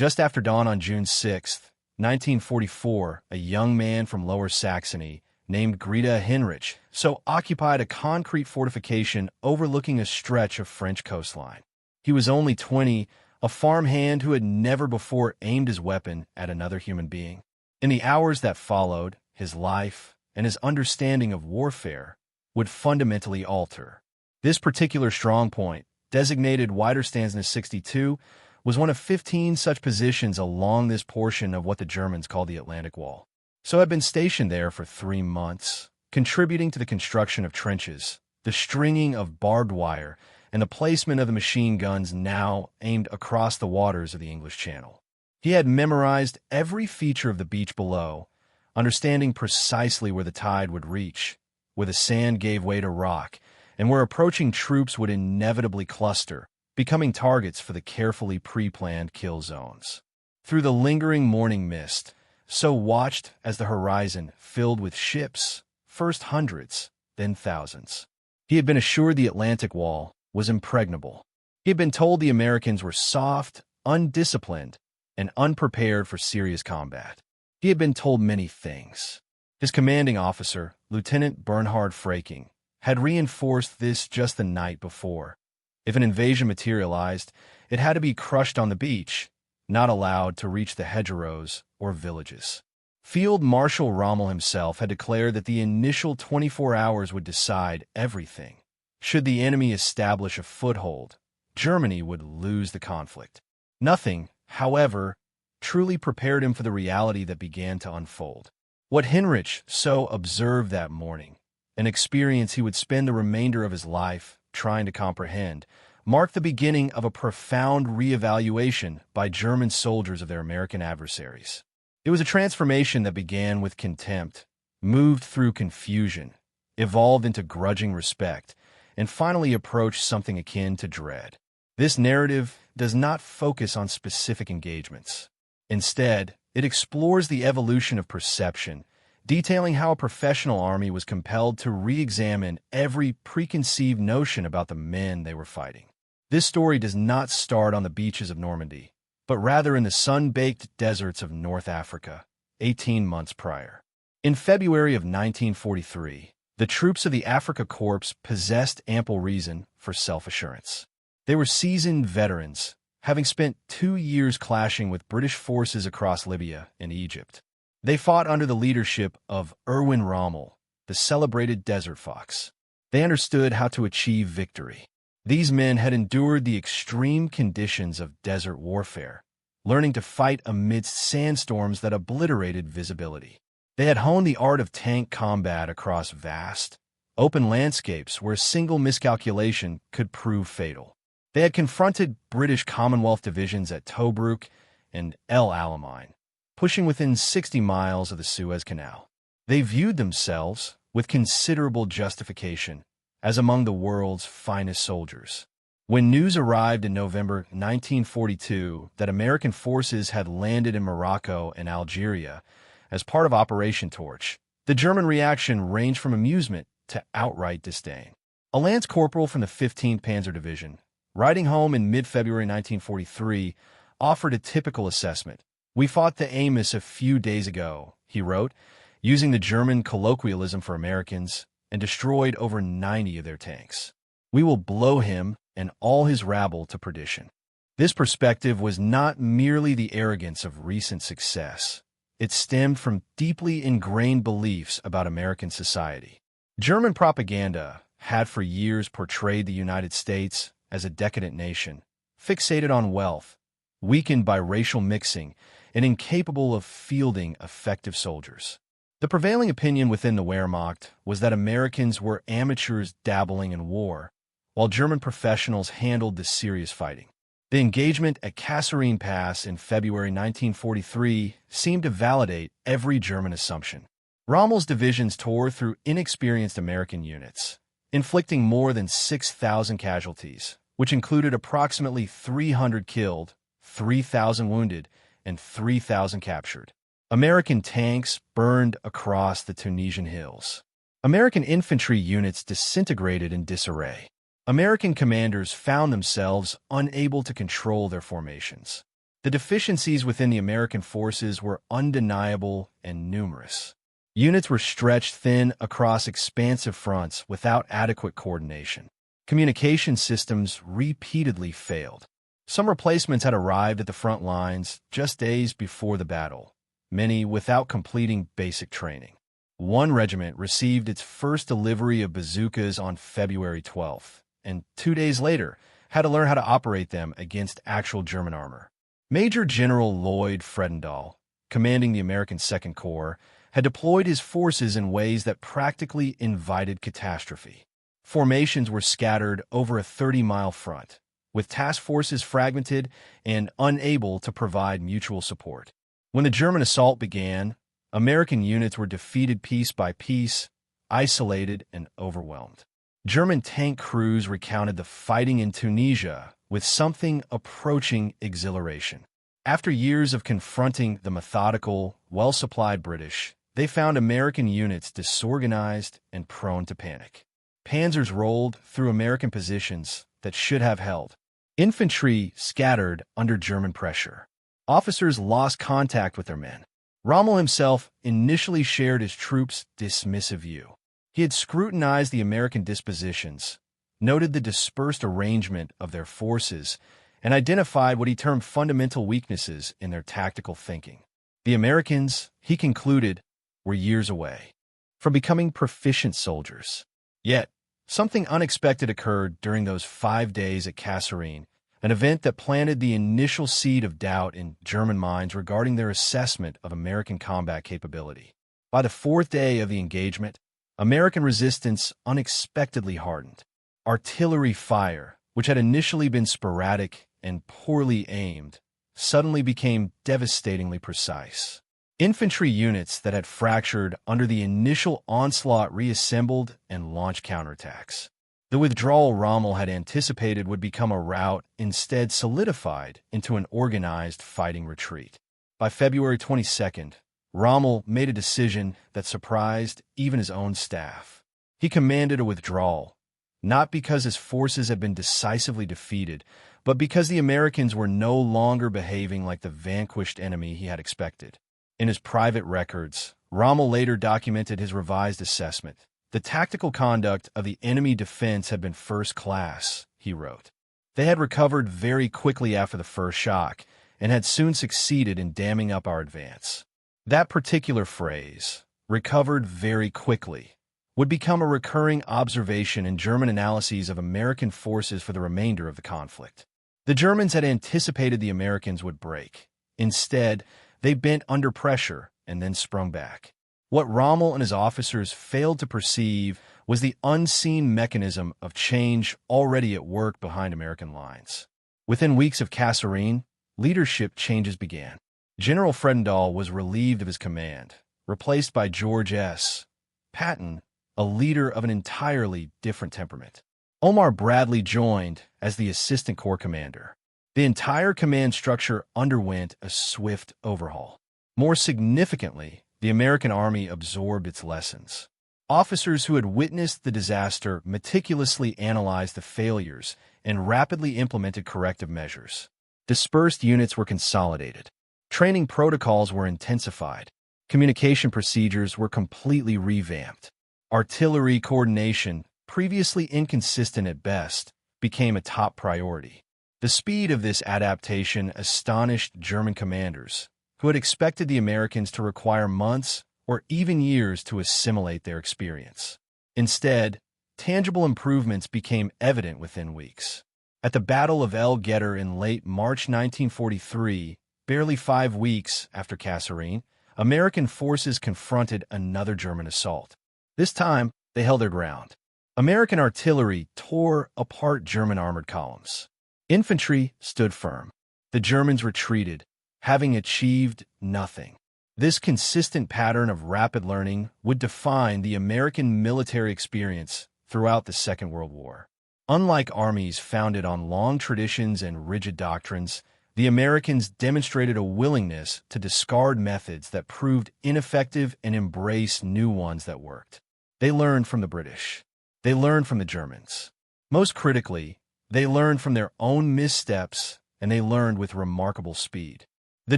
Just after dawn on June 6, 1944, a young man from Lower Saxony named Greta Heinrich occupied a concrete fortification overlooking a stretch of French coastline. He was only 20, a farmhand who had never before aimed his weapon at another human being. In the hours that followed, his life and his understanding of warfare would fundamentally alter. This particular strongpoint, designated Widerstandsness 62, was one of 15 such positions along this portion of what the Germans called the Atlantic Wall. So had been stationed there for 3 months, contributing to the construction of trenches, the stringing of barbed wire, and the placement of the machine guns now aimed across the waters of the English Channel. He had memorized every feature of the beach below, understanding precisely where the tide would reach, where the sand gave way to rock, and where approaching troops would inevitably cluster, becoming targets for the carefully pre-planned kill zones. Through the lingering morning mist, so watched as the horizon filled with ships, first hundreds, then thousands. He had been assured the Atlantic Wall was impregnable. He had been told the Americans were soft, undisciplined, and unprepared for serious combat. He had been told many things. His commanding officer, Lieutenant Bernhard Fraking, had reinforced this just the night before. If an invasion materialized, it had to be crushed on the beach, not allowed to reach the hedgerows or villages. Field Marshal Rommel himself had declared that the initial 24 hours would decide everything. Should the enemy establish a foothold, Germany would lose the conflict. Nothing, however, truly prepared him for the reality that began to unfold. What Heinrich observed that morning, an experience he would spend the remainder of his life trying to comprehend, marked the beginning of a profound reevaluation by German soldiers of their American adversaries. It was a transformation that began with contempt, moved through confusion, evolved into grudging respect, and finally approached something akin to dread. This narrative does not focus on specific engagements. Instead, it explores the evolution of perception, detailing how a professional army was compelled to re-examine every preconceived notion about the men they were fighting. This story does not start on the beaches of Normandy, but rather in the sun-baked deserts of North Africa, 18 months prior. In February of 1943, the troops of the Afrika Korps possessed ample reason for self-assurance. They were seasoned veterans, having spent 2 years clashing with British forces across Libya and Egypt. They fought under the leadership of Erwin Rommel, the celebrated Desert Fox. They understood how to achieve victory. These men had endured the extreme conditions of desert warfare, learning to fight amidst sandstorms that obliterated visibility. They had honed the art of tank combat across vast, open landscapes where a single miscalculation could prove fatal. They had confronted British Commonwealth divisions at Tobruk and El Alamein, pushing within 60 miles of the Suez Canal. They viewed themselves, with considerable justification, as among the world's finest soldiers. When news arrived in November 1942 that American forces had landed in Morocco and Algeria as part of Operation Torch, the German reaction ranged from amusement to outright disdain. A lance corporal from the 15th Panzer Division, writing home in mid-February 1943, offered a typical assessment. "We fought the Amos a few days ago," he wrote, using the German colloquialism for Americans, and destroyed over 90 of their tanks. "We will blow him and all his rabble to perdition." This perspective was not merely the arrogance of recent success. It stemmed from deeply ingrained beliefs about American society. German propaganda had for years portrayed the United States as a decadent nation, fixated on wealth, weakened by racial mixing, and incapable of fielding effective soldiers. The prevailing opinion within the Wehrmacht was that Americans were amateurs dabbling in war, while German professionals handled the serious fighting. The engagement at Kasserine Pass in February 1943 seemed to validate every German assumption. Rommel's divisions tore through inexperienced American units, inflicting more than 6,000 casualties, which included approximately 300 killed, 3,000 wounded, and 3,000 captured. American tanks burned across the Tunisian hills. American infantry units disintegrated in disarray. American commanders found themselves unable to control their formations. The deficiencies within the American forces were undeniable and numerous. Units were stretched thin across expansive fronts without adequate coordination. Communication systems repeatedly failed. Some replacements had arrived at the front lines just days before the battle, many without completing basic training. One regiment received its first delivery of bazookas on February 12th, and 2 days later had to learn how to operate them against actual German armor. Major General Lloyd Fredendall, commanding the American Second Corps, had deployed his forces in ways that practically invited catastrophe. Formations were scattered over a 30-mile front, with task forces fragmented and unable to provide mutual support. When the German assault began, American units were defeated piece by piece, isolated and overwhelmed. German tank crews recounted the fighting in Tunisia with something approaching exhilaration. After years of confronting the methodical, well-supplied British, they found American units disorganized and prone to panic. Panzers rolled through American positions that should have held. Infantry scattered under German pressure. Officers lost contact with their men. Rommel himself initially shared his troops' dismissive view. He had scrutinized the American dispositions, noted the dispersed arrangement of their forces, and identified what he termed fundamental weaknesses in their tactical thinking. The Americans, he concluded, were years away from becoming proficient soldiers. Yet, something unexpected occurred during those 5 days at Kasserine, an event that planted the initial seed of doubt in German minds regarding their assessment of American combat capability. By the 4th day of the engagement, American resistance unexpectedly hardened. Artillery fire, which had initially been sporadic and poorly aimed, suddenly became devastatingly precise. Infantry units that had fractured under the initial onslaught reassembled and launched counterattacks. The withdrawal Rommel had anticipated would become a rout instead solidified into an organized fighting retreat. By February 22nd, Rommel made a decision that surprised even his own staff. He commanded a withdrawal, not because his forces had been decisively defeated, but because the Americans were no longer behaving like the vanquished enemy he had expected. In his private records, Rommel later documented his revised assessment. The tactical conduct of the enemy defense had been first class, he wrote. They had recovered very quickly after the first shock and had soon succeeded in damming up our advance. That particular phrase, recovered very quickly, would become a recurring observation in German analyses of American forces for the remainder of the conflict. The Germans had anticipated the Americans would break. Instead, they bent under pressure and then sprung back. What Rommel and his officers failed to perceive was the unseen mechanism of change already at work behind American lines. Within weeks of Kasserine, leadership changes began. General Fredendall was relieved of his command, replaced by George S. Patton, a leader of an entirely different temperament. Omar Bradley joined as the assistant corps commander. The entire command structure underwent a swift overhaul. More significantly, the American Army absorbed its lessons. Officers who had witnessed the disaster meticulously analyzed the failures and rapidly implemented corrective measures. Dispersed units were consolidated. Training protocols were intensified. Communication procedures were completely revamped. Artillery coordination, previously inconsistent at best, became a top priority. The speed of this adaptation astonished German commanders, who had expected the Americans to require months or even years to assimilate their experience. Instead, tangible improvements became evident within weeks. At the Battle of El Getter in late March 1943, barely 5 weeks after Kasserine, American forces confronted another German assault. This time, they held their ground. American artillery tore apart German armored columns. Infantry stood firm. The Germans retreated, having achieved nothing. This consistent pattern of rapid learning would define the American military experience throughout the Second World War. Unlike armies founded on long traditions and rigid doctrines, the Americans demonstrated a willingness to discard methods that proved ineffective and embrace new ones that worked. They learned from the British. They learned from the Germans. Most critically, they learned from their own missteps and they learned with remarkable speed. The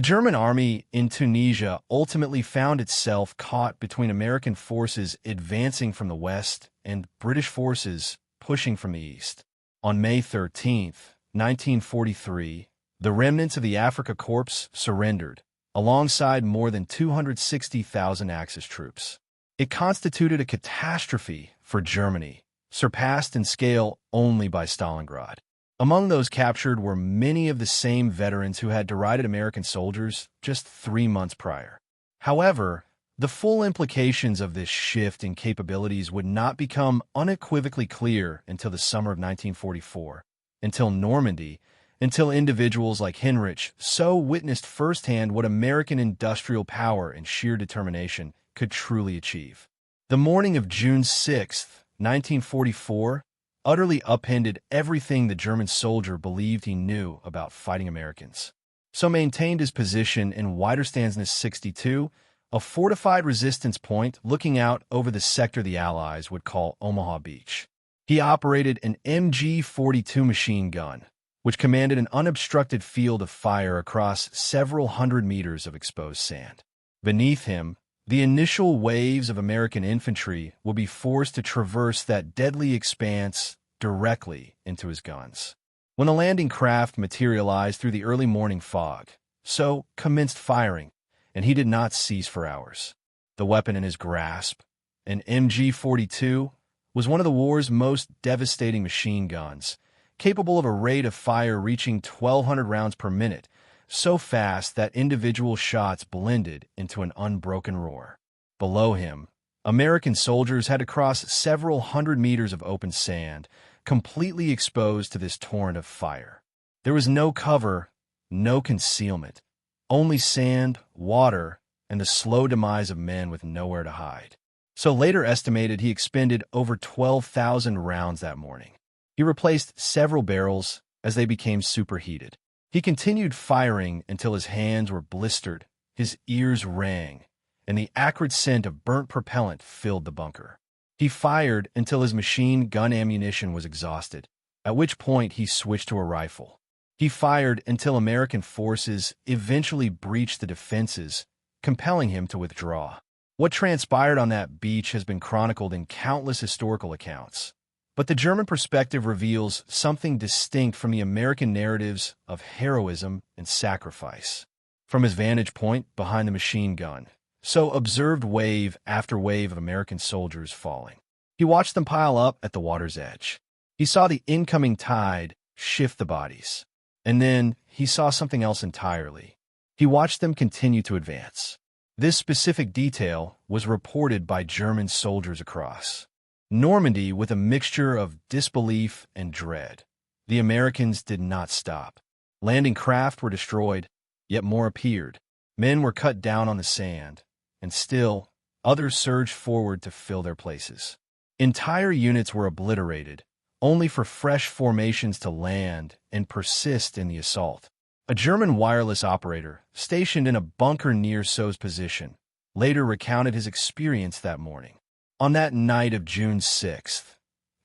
German army in Tunisia ultimately found itself caught between American forces advancing from the west and British forces pushing from the east. On May 13, 1943, the remnants of the Afrika Korps surrendered, alongside more than 260,000 Axis troops. It constituted a catastrophe for Germany, surpassed in scale only by Stalingrad. Among those captured were many of the same veterans who had derided American soldiers just 3 months prior. However, the full implications of this shift in capabilities would not become unequivocally clear until the summer of 1944, until Normandy, until individuals like Heinrich so witnessed firsthand what American industrial power and sheer determination could truly achieve. The morning of June 6, 1944, utterly upended everything the German soldier believed he knew about fighting Americans. So maintained his position in Widerstandsnest 62, a fortified resistance point looking out over the sector the Allies would call Omaha Beach. He operated an MG-42 machine gun, which commanded an unobstructed field of fire across several hundred meters of exposed sand. Beneath him, the initial waves of American infantry would be forced to traverse that deadly expanse directly into his guns. When the landing craft materialized through the early morning fog, so commenced firing, and he did not cease for hours. The weapon in his grasp, an MG-42, was one of the war's most devastating machine guns, capable of a rate of fire reaching 1,200 rounds per minute, so fast that individual shots blended into an unbroken roar. Below him, American soldiers had to cross several hundred meters of open sand, completely exposed to this torrent of fire. There was no cover, no concealment, only sand, water, and the slow demise of men with nowhere to hide. So later estimated he expended over 12,000 rounds that morning. He replaced several barrels as they became superheated. He continued firing until his hands were blistered, his ears rang, and the acrid scent of burnt propellant filled the bunker. He fired until his machine gun ammunition was exhausted, at which point he switched to a rifle. He fired until American forces eventually breached the defenses, compelling him to withdraw. What transpired on that beach has been chronicled in countless historical accounts. But the German perspective reveals something distinct from the American narratives of heroism and sacrifice. From his vantage point behind the machine gun, so observed wave after wave of American soldiers falling. He watched them pile up at the water's edge. He saw the incoming tide shift the bodies. And then he saw something else entirely. He watched them continue to advance. This specific detail was reported by German soldiers across Normandy with a mixture of disbelief and dread. The Americans did not stop. Landing craft were destroyed, yet more appeared. Men were cut down on the sand, and still, others surged forward to fill their places. Entire units were obliterated, only for fresh formations to land and persist in the assault. A German wireless operator, stationed in a bunker near So's position, later recounted his experience that morning. On that night of June 6th,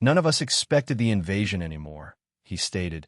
none of us expected the invasion anymore, he stated,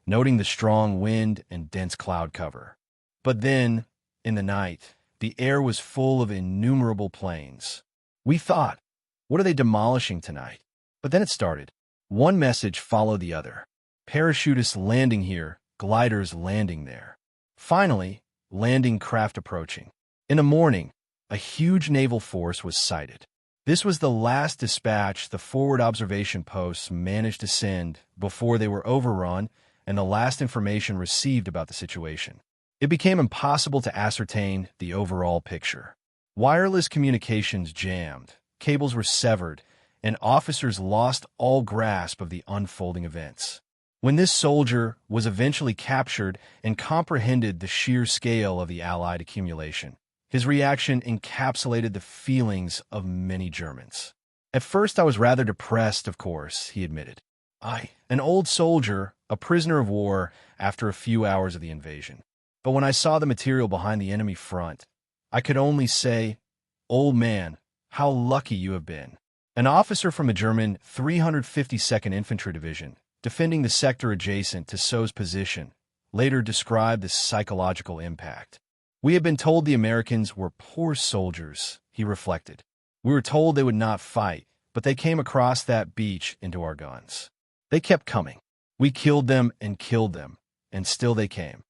noting the strong wind and dense cloud cover. But then, in the night, the air was full of innumerable planes. We thought, what are they demolishing tonight? But then it started. One message followed the other. Parachutists landing here, gliders landing there. Finally, landing craft approaching. In the morning, a huge naval force was sighted. This was the last dispatch the forward observation posts managed to send before they were overrun and the last information received about the situation. It became impossible to ascertain the overall picture. Wireless communications jammed, cables were severed, and officers lost all grasp of the unfolding events. When this soldier was eventually captured and comprehended the sheer scale of the Allied accumulation, his reaction encapsulated the feelings of many Germans. At first I was rather depressed, of course, he admitted. I, an old soldier, a prisoner of war after a few hours of the invasion. But when I saw the material behind the enemy front, I could only say, old man, how lucky you have been. An officer from the German 352nd Infantry Division, defending the sector adjacent to So's position, later described the psychological impact. "We had been told the Americans were poor soldiers," he reflected. "We were told they would not fight, but they came across that beach into our guns. They kept coming. We killed them, and still they came."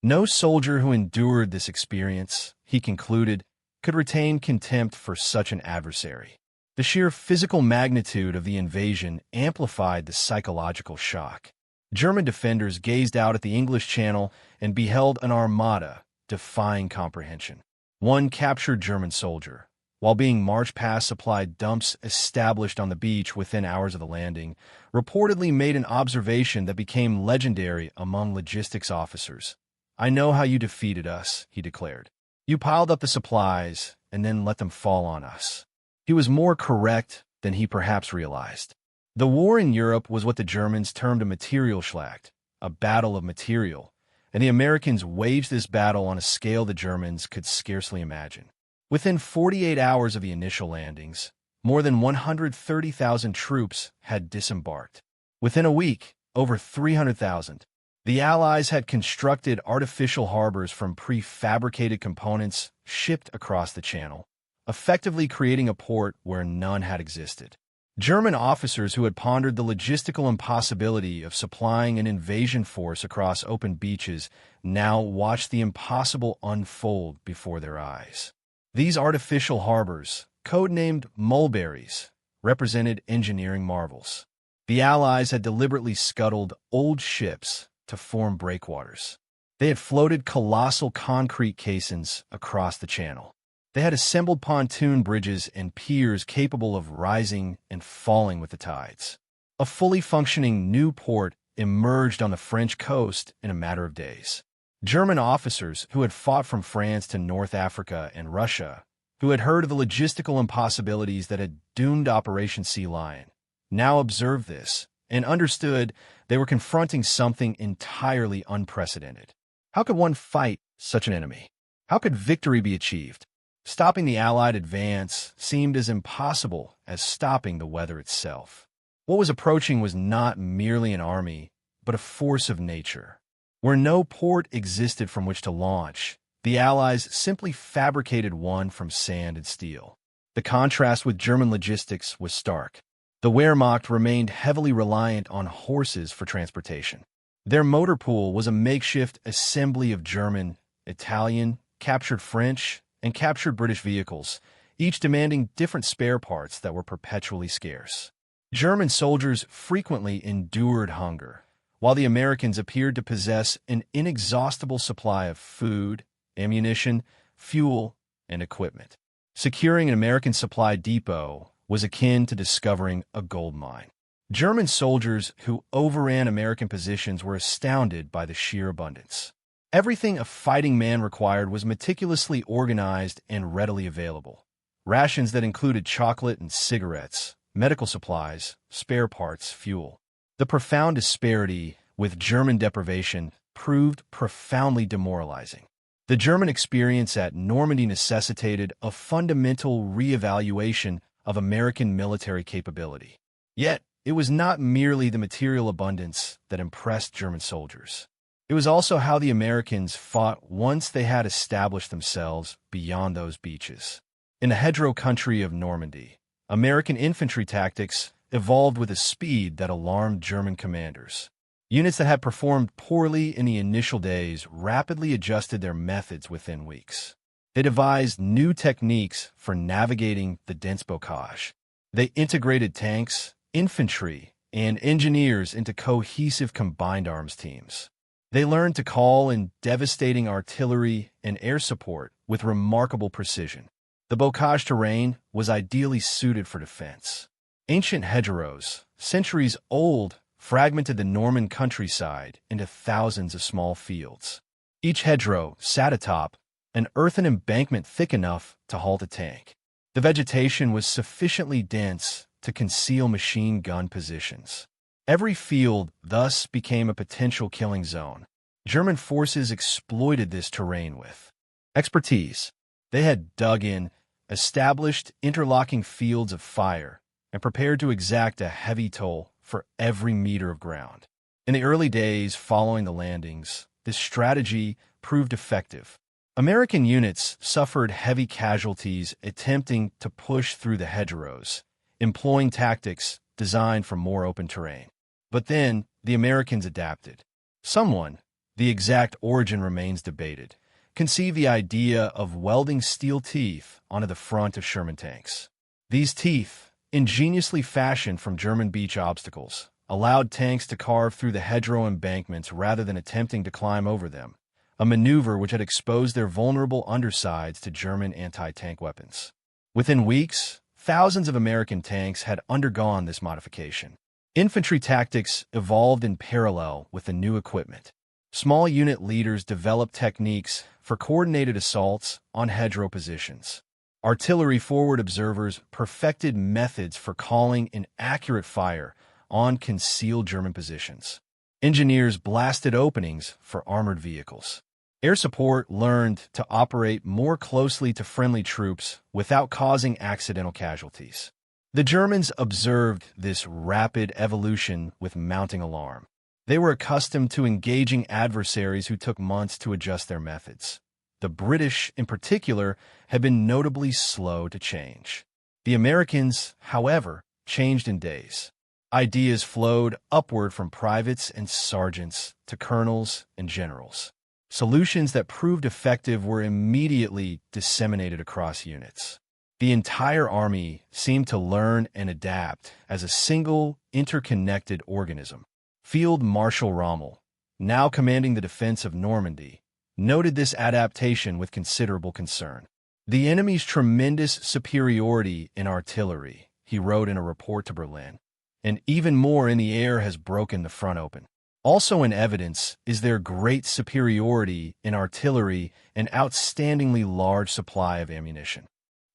No soldier who endured this experience, he concluded, could retain contempt for such an adversary. The sheer physical magnitude of the invasion amplified the psychological shock. German defenders gazed out at the English Channel and beheld an armada defying comprehension. One captured German soldier, while being marched past supply dumps established on the beach within hours of the landing, reportedly made an observation that became legendary among logistics officers. "I know how you defeated us," he declared. "You piled up the supplies and then let them fall on us." He was more correct than he perhaps realized. The war in Europe was what the Germans termed a Materialschlacht, a battle of material, and the Americans waged this battle on a scale the Germans could scarcely imagine. Within 48 hours of the initial landings, more than 130,000 troops had disembarked. Within a week, over 300,000. The Allies had constructed artificial harbors from prefabricated components shipped across the Channel, effectively creating a port where none had existed. German officers who had pondered the logistical impossibility of supplying an invasion force across open beaches now watched the impossible unfold before their eyes. These artificial harbors, codenamed mulberries, represented engineering marvels. The Allies had deliberately scuttled old ships to form breakwaters. They had floated colossal concrete caissons across the Channel. They had assembled pontoon bridges and piers capable of rising and falling with the tides. A fully functioning new port emerged on the French coast in a matter of days. German officers who had fought from France to North Africa and Russia, who had heard of the logistical impossibilities that had doomed Operation Sea Lion, now observed this and understood they were confronting something entirely unprecedented. How could one fight such an enemy? How could victory be achieved? Stopping the Allied advance seemed as impossible as stopping the weather itself. What was approaching was not merely an army, but a force of nature. Where no port existed from which to launch, the Allies simply fabricated one from sand and steel. The contrast with German logistics was stark. The Wehrmacht remained heavily reliant on horses for transportation. Their motor pool was a makeshift assembly of German, Italian, captured French, and captured British vehicles, each demanding different spare parts that were perpetually scarce. German soldiers frequently endured hunger, while the Americans appeared to possess an inexhaustible supply of food, ammunition, fuel, and equipment. Securing an American supply depot was akin to discovering a gold mine. German soldiers who overran American positions were astounded by the sheer abundance. Everything a fighting man required was meticulously organized and readily available. Rations that included chocolate and cigarettes, medical supplies, spare parts, fuel. The profound disparity with German deprivation proved profoundly demoralizing. The German experience at Normandy necessitated a fundamental reevaluation of American military capability. Yet, it was not merely the material abundance that impressed German soldiers. It was also how the Americans fought once they had established themselves beyond those beaches. In the hedgerow country of Normandy, American infantry tactics evolved with a speed that alarmed German commanders. Units that had performed poorly in the initial days rapidly adjusted their methods within weeks. They devised new techniques for navigating the dense bocage. They integrated tanks, infantry, and engineers into cohesive combined arms teams. They learned to call in devastating artillery and air support with remarkable precision. The bocage terrain was ideally suited for defense. Ancient hedgerows, centuries old, fragmented the Norman countryside into thousands of small fields. Each hedgerow sat atop an earthen embankment thick enough to halt a tank. The vegetation was sufficiently dense to conceal machine gun positions. Every field thus became a potential killing zone. German forces exploited this terrain with expertise. They had dug in, established interlocking fields of fire, and prepared to exact a heavy toll for every meter of ground. In the early days following the landings, this strategy proved effective. American units suffered heavy casualties attempting to push through the hedgerows, employing tactics designed for more open terrain. But then, the Americans adapted. Someone, the exact origin remains debated, conceived the idea of welding steel teeth onto the front of Sherman tanks. These teeth, ingeniously fashioned from German beach obstacles, allowed tanks to carve through the hedgerow embankments rather than attempting to climb over them, a maneuver which had exposed their vulnerable undersides to German anti-tank weapons. Within weeks, thousands of American tanks had undergone this modification. Infantry tactics evolved in parallel with the new equipment. Small unit leaders developed techniques for coordinated assaults on hedgerow positions. Artillery forward observers perfected methods for calling an accurate fire on concealed German positions. Engineers blasted openings for armored vehicles. Air support learned to operate more closely to friendly troops without causing accidental casualties. The Germans observed this rapid evolution with mounting alarm. They were accustomed to engaging adversaries who took months to adjust their methods. The British, in particular, had been notably slow to change. The Americans, however, changed in days. Ideas flowed upward from privates and sergeants to colonels and generals. Solutions that proved effective were immediately disseminated across units. The entire army seemed to learn and adapt as a single, interconnected organism. Field Marshal Rommel, now commanding the defense of Normandy, noted this adaptation with considerable concern. "The enemy's tremendous superiority in artillery," he wrote in a report to Berlin, "and even more in the air has broken the front open. Also in evidence is their great superiority in artillery and outstandingly large supply of ammunition."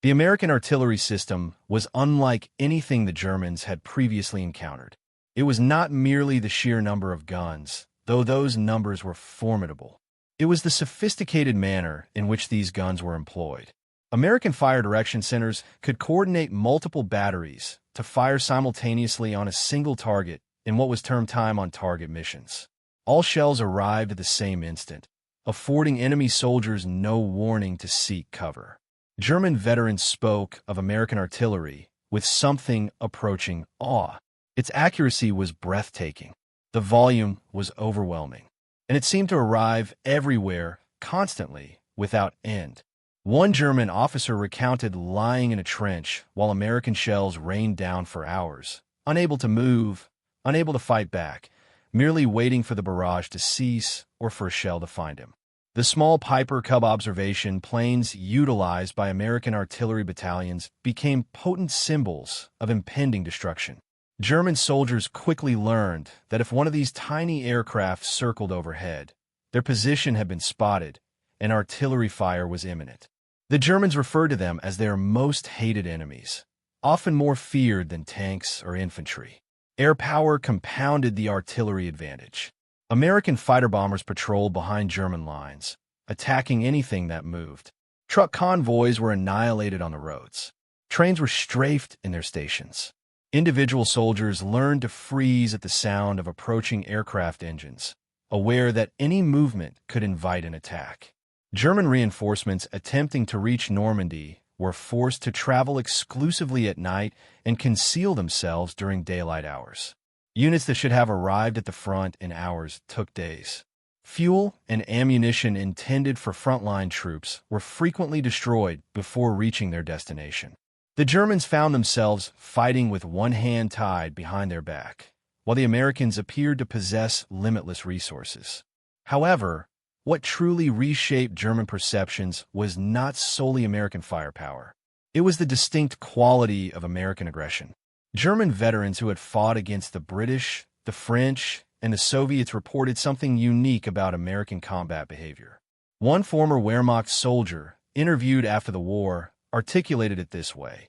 The American artillery system was unlike anything the Germans had previously encountered. It was not merely the sheer number of guns, though those numbers were formidable. It was the sophisticated manner in which these guns were employed. American fire direction centers could coordinate multiple batteries to fire simultaneously on a single target in what was termed time-on-target missions. All shells arrived at the same instant, affording enemy soldiers no warning to seek cover. German veterans spoke of American artillery with something approaching awe. Its accuracy was breathtaking. The volume was overwhelming, and it seemed to arrive everywhere, constantly, without end. One German officer recounted lying in a trench while American shells rained down for hours, unable to move, unable to fight back, merely waiting for the barrage to cease or for a shell to find him. The small Piper Cub observation planes utilized by American artillery battalions became potent symbols of impending destruction. German soldiers quickly learned that if one of these tiny aircraft circled overhead, their position had been spotted and artillery fire was imminent. The Germans referred to them as their most hated enemies, often more feared than tanks or infantry. Air power compounded the artillery advantage. American fighter bombers patrolled behind German lines, attacking anything that moved. Truck convoys were annihilated on the roads. Trains were strafed in their stations. Individual soldiers learned to freeze at the sound of approaching aircraft engines, aware that any movement could invite an attack. German reinforcements attempting to reach Normandy were forced to travel exclusively at night and conceal themselves during daylight hours. Units that should have arrived at the front in hours took days. Fuel and ammunition intended for frontline troops were frequently destroyed before reaching their destination. The Germans found themselves fighting with one hand tied behind their back, while the Americans appeared to possess limitless resources. However, what truly reshaped German perceptions was not solely American firepower. It was the distinct quality of American aggression. German veterans who had fought against the British, the French, and the Soviets reported something unique about American combat behavior. One former Wehrmacht soldier, interviewed after the war, articulated it this way: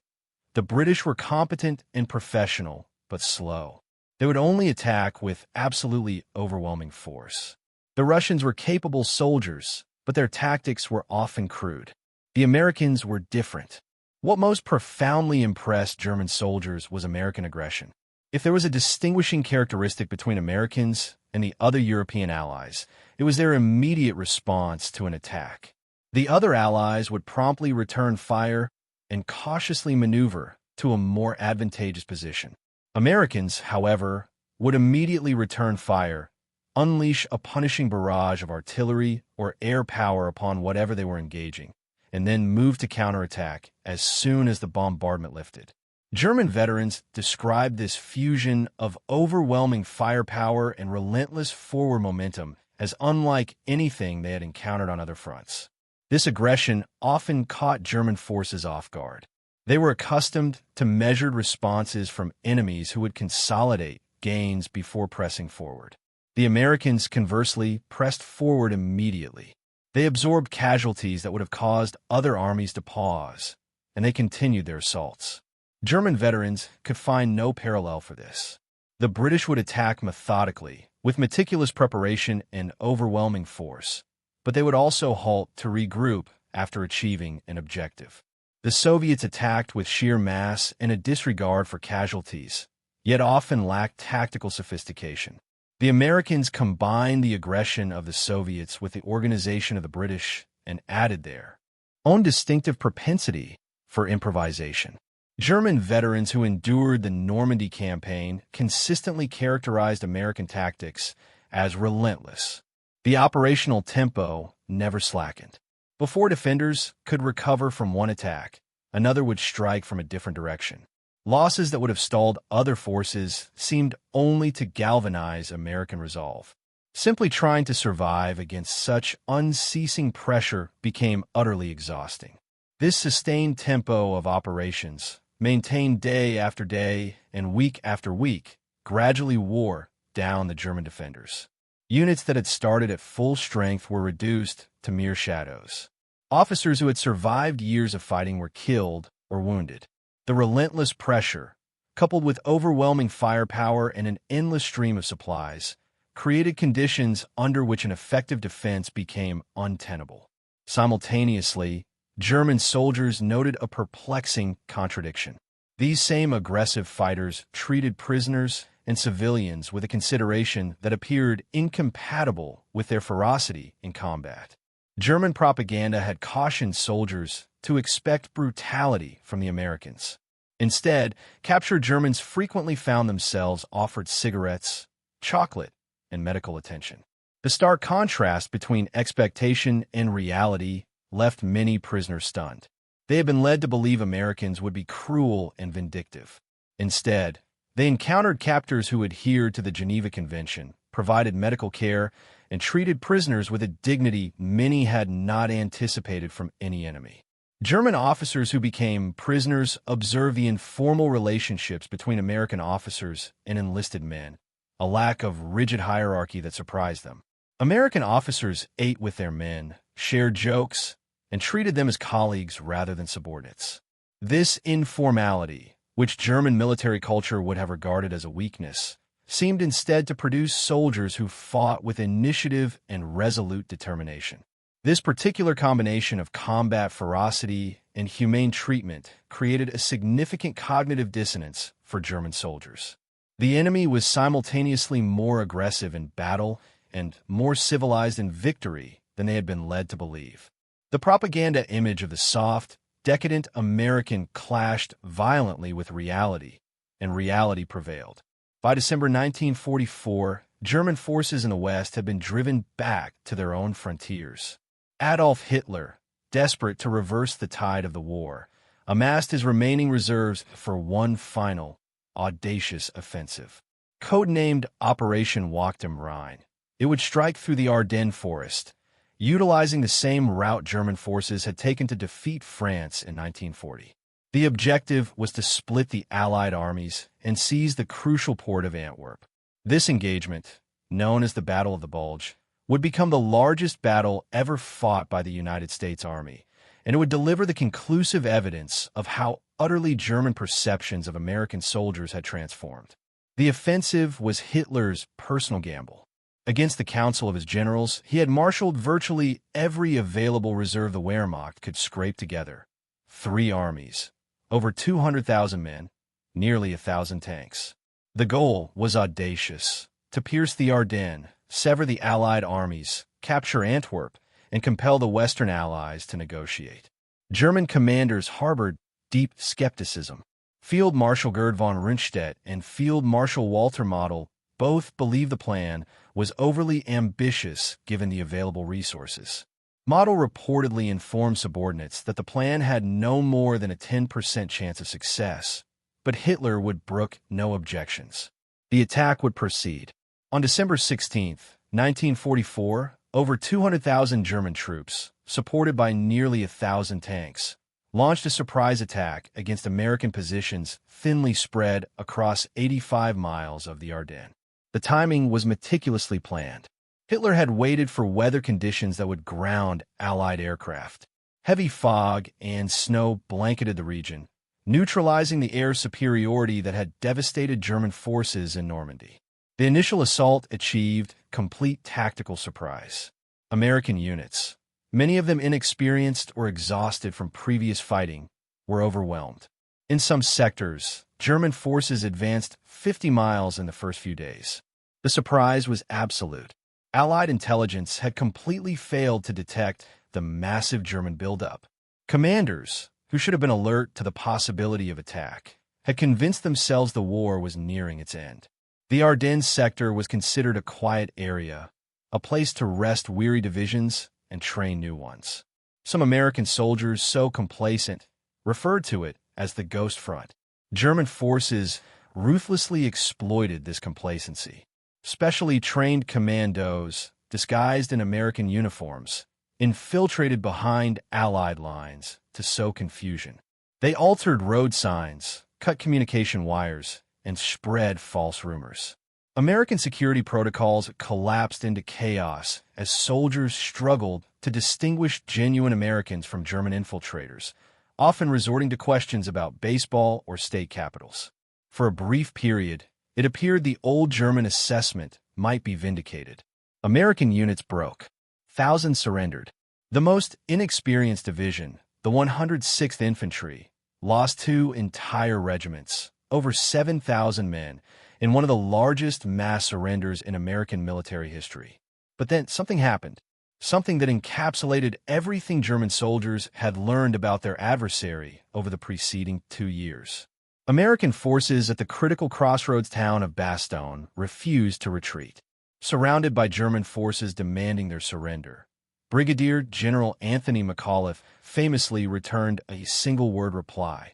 "The British were competent and professional, but slow. They would only attack with absolutely overwhelming force. The Russians were capable soldiers, but their tactics were often crude. The Americans were different." What most profoundly impressed German soldiers was American aggression. If there was a distinguishing characteristic between Americans and the other European allies, it was their immediate response to an attack. The other allies would promptly return fire and cautiously maneuver to a more advantageous position. Americans, however, would immediately return fire, unleash a punishing barrage of artillery or air power upon whatever they were engaging, and then move to counterattack as soon as the bombardment lifted. German veterans described this fusion of overwhelming firepower and relentless forward momentum as unlike anything they had encountered on other fronts. This aggression often caught German forces off guard. They were accustomed to measured responses from enemies who would consolidate gains before pressing forward. The Americans, conversely, pressed forward immediately. They absorbed casualties that would have caused other armies to pause, and they continued their assaults. German veterans could find no parallel for this. The British would attack methodically, with meticulous preparation and overwhelming force, but they would also halt to regroup after achieving an objective. The Soviets attacked with sheer mass and a disregard for casualties, yet often lacked tactical sophistication. The Americans combined the aggression of the Soviets with the organization of the British and added their own distinctive propensity for improvisation. German veterans who endured the Normandy campaign consistently characterized American tactics as relentless. The operational tempo never slackened. Before defenders could recover from one attack, another would strike from a different direction. Losses that would have stalled other forces seemed only to galvanize American resolve. Simply trying to survive against such unceasing pressure became utterly exhausting. This sustained tempo of operations, maintained day after day and week after week, gradually wore down the German defenders. Units that had started at full strength were reduced to mere shadows. Officers who had survived years of fighting were killed or wounded. The relentless pressure, coupled with overwhelming firepower and an endless stream of supplies, created conditions under which an effective defense became untenable. Simultaneously, German soldiers noted a perplexing contradiction. These same aggressive fighters treated prisoners and civilians with a consideration that appeared incompatible with their ferocity in combat. German propaganda had cautioned soldiers to expect brutality from the Americans. Instead, captured Germans frequently found themselves offered cigarettes, chocolate, and medical attention. The stark contrast between expectation and reality left many prisoners stunned. They had been led to believe Americans would be cruel and vindictive. Instead, they encountered captors who adhered to the Geneva Convention, provided medical care, and treated prisoners with a dignity many had not anticipated from any enemy. German officers who became prisoners observed the informal relationships between American officers and enlisted men, a lack of rigid hierarchy that surprised them. American officers ate with their men, shared jokes, and treated them as colleagues rather than subordinates. This informality, which German military culture would have regarded as a weakness, seemed instead to produce soldiers who fought with initiative and resolute determination. This particular combination of combat ferocity and humane treatment created a significant cognitive dissonance for German soldiers. The enemy was simultaneously more aggressive in battle and more civilized in victory than they had been led to believe. The propaganda image of the soft, decadent American clashed violently with reality, and reality prevailed. By December 1944, German forces in the West had been driven back to their own frontiers. Adolf Hitler, desperate to reverse the tide of the war, amassed his remaining reserves for one final, audacious offensive. Codenamed Operation Walk dem Rhein, it would strike through the Ardennes forest, utilizing the same route German forces had taken to defeat France in 1940. The objective was to split the Allied armies and seize the crucial port of Antwerp. This engagement, known as the Battle of the Bulge, would become the largest battle ever fought by the United States Army, and it would deliver the conclusive evidence of how utterly German perceptions of American soldiers had transformed. The offensive was Hitler's personal gamble. Against the counsel of his generals, he had marshaled virtually every available reserve the Wehrmacht could scrape together. 3 armies, over 200,000 men, nearly 1,000 tanks. The goal was audacious: to pierce the Ardennes, sever the Allied armies, capture Antwerp, and compel the Western Allies to negotiate. German commanders harbored deep skepticism. Field Marshal Gerd von Rundstedt and Field Marshal Walter Model both believed the plan was overly ambitious given the available resources. Model reportedly informed subordinates that the plan had no more than a 10% chance of success, but Hitler would brook no objections. The attack would proceed. On December 16, 1944, over 200,000 German troops, supported by nearly 1,000 tanks, launched a surprise attack against American positions thinly spread across 85 miles of the Ardennes. The timing was meticulously planned. Hitler had waited for weather conditions that would ground Allied aircraft. Heavy fog and snow blanketed the region, neutralizing the air superiority that had devastated German forces in Normandy. The initial assault achieved complete tactical surprise. American units, many of them inexperienced or exhausted from previous fighting, were overwhelmed. In some sectors, German forces advanced 50 miles in the first few days. The surprise was absolute. Allied intelligence had completely failed to detect the massive German buildup. Commanders, who should have been alert to the possibility of attack, had convinced themselves the war was nearing its end. The Ardennes sector was considered a quiet area, a place to rest weary divisions and train new ones. Some American soldiers, so complacent, referred to it as the Ghost Front. German forces ruthlessly exploited this complacency. Specially trained commandos, disguised in American uniforms, infiltrated behind Allied lines to sow confusion. They altered road signs, cut communication wires, and spread false rumors. American security protocols collapsed into chaos as soldiers struggled to distinguish genuine Americans from German infiltrators, often resorting to questions about baseball or state capitals. For a brief period, it appeared the old German assessment might be vindicated. American units broke. Thousands surrendered. The most inexperienced division, the 106th Infantry, lost 2 entire regiments, over 7,000 men, in one of the largest mass surrenders in American military history. But then something happened, something that encapsulated everything German soldiers had learned about their adversary over the preceding 2 years. American forces at the critical crossroads town of Bastogne refused to retreat. Surrounded by German forces demanding their surrender, Brigadier General Anthony McAuliffe famously returned a single-word reply: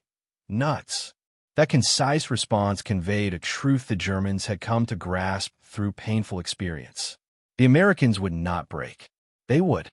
nuts. That concise response conveyed a truth the Germans had come to grasp through painful experience. The Americans would not break. They would